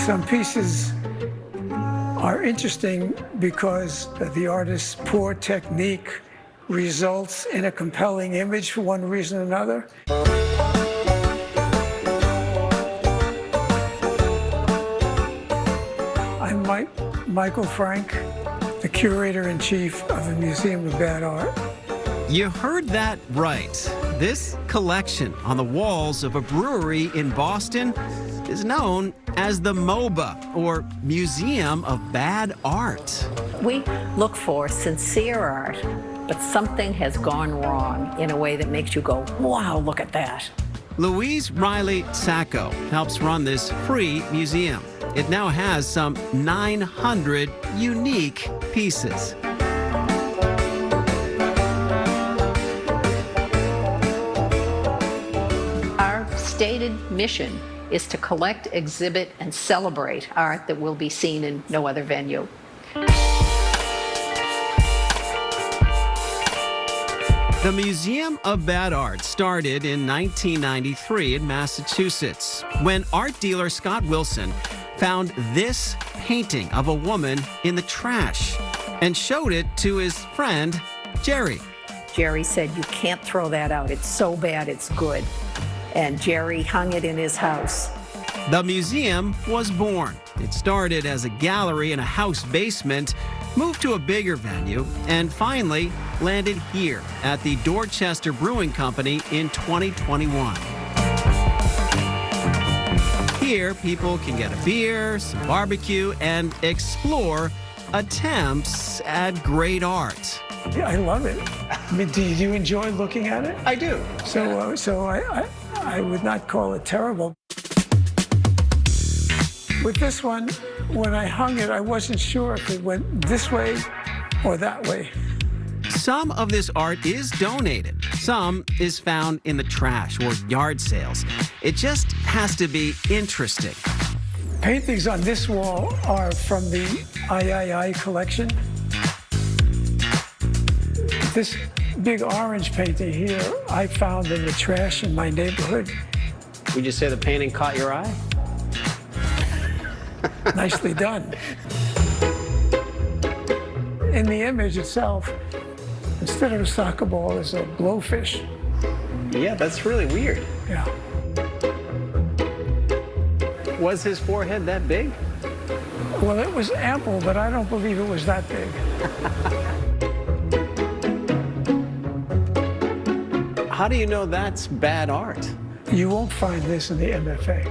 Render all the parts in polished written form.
Some pieces are interesting because the artist's poor technique results in a compelling image for one reason or another. I'm Michael Frank, the curator-in-chief of the Museum of Bad Art. You heard that right. This collection on the walls of a brewery in Boston is known as the MOBA, or Museum of Bad Art. We look for sincere art, but something has gone wrong in a way that makes you go, wow, look at that. Louise Riley Sacco helps run this free museum. It now has some 900 unique pieces. Our stated mission is to collect, exhibit, and celebrate art that will be seen in no other venue. The Museum of Bad Art started in 1993 in Massachusetts when art dealer Scott Wilson found this painting of a woman in the trash and showed it to his friend, Jerry. Jerry said, you can't throw that out. It's so bad, it's good. And Jerry hung it in his house. The museum was born. It started as a gallery in a house basement, moved to a bigger venue, and finally landed here at the Dorchester Brewing Company in 2021. Here, people can get a beer, some barbecue, and explore attempts at great art. Yeah, I love it. I mean, do you enjoy looking at it? I do. So I would not call it terrible. With this one, when I hung it, I wasn't sure if it went this way or that way. Some of this art is donated. Some is found in the trash or yard sales. It just has to be interesting. Paintings on this wall are from the III collection. This big orange painting here I found in the trash in my neighborhood. Would you say the painting caught your eye? Nicely done. In the image itself, instead of a soccer ball, there's a blowfish. Yeah, that's really weird. Yeah. Was his forehead that big? Well, it was ample, but I don't believe it was that big. How do you know that's bad art? You won't find this in the MFA.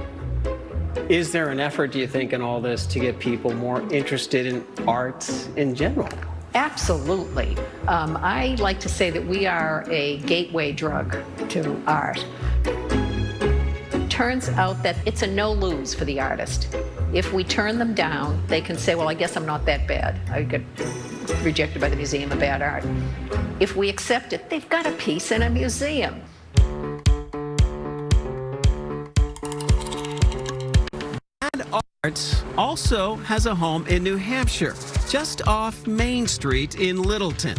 Is there an effort, do you think, in all this to get people more interested in art in general? Absolutely. I like to say that we are a gateway drug to art. Turns out that it's a no-lose for the artist. If we turn them down, they can say, well, I guess I'm not that bad. I got rejected by the Museum of Bad Art. If we accept it, they've got a piece in a museum. Bad Art also has a home in New Hampshire, just off Main Street in Littleton.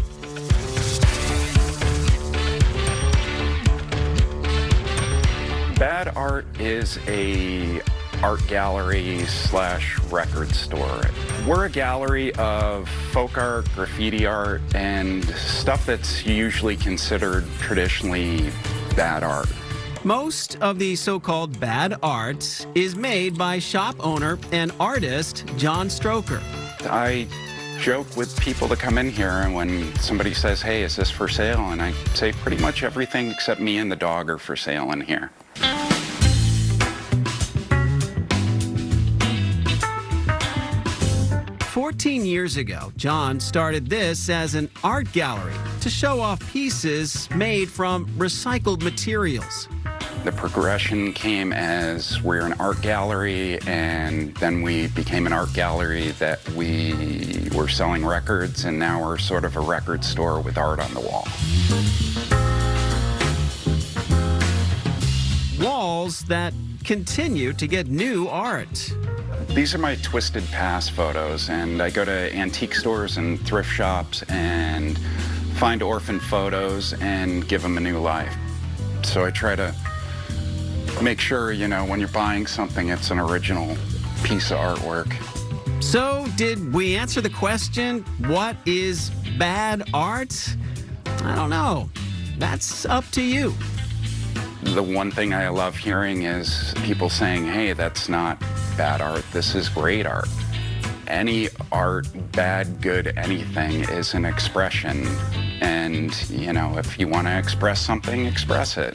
Bad Art is a art gallery slash record store. We're a gallery of folk art, graffiti art, and stuff that's usually considered traditionally bad art. Most of the so-called bad art is made by shop owner and artist John Stroker. I joke with people that come in here, and when somebody says, hey, is this for sale? And I say pretty much everything except me and the dog are for sale in here. "14 years ago, John started this as an art gallery to show off pieces made from recycled materials. The progression came as we're an art gallery, and then we became an art gallery that we were selling records, and now we're sort of a record store with art on the wall. Walls that continue to get new art. These are my Twisted Past photos, and I go to antique stores and thrift shops and find orphan photos and give them a new life. So I try to make sure, you know, when you're buying something, it's an original piece of artwork. So, did we answer the question, what is bad art? I don't know. That's up to you. The one thing I love hearing is people saying, hey, that's not bad art, this is great art. Any art, bad, good, anything, is an expression. And, you know, if you want to express something, express it.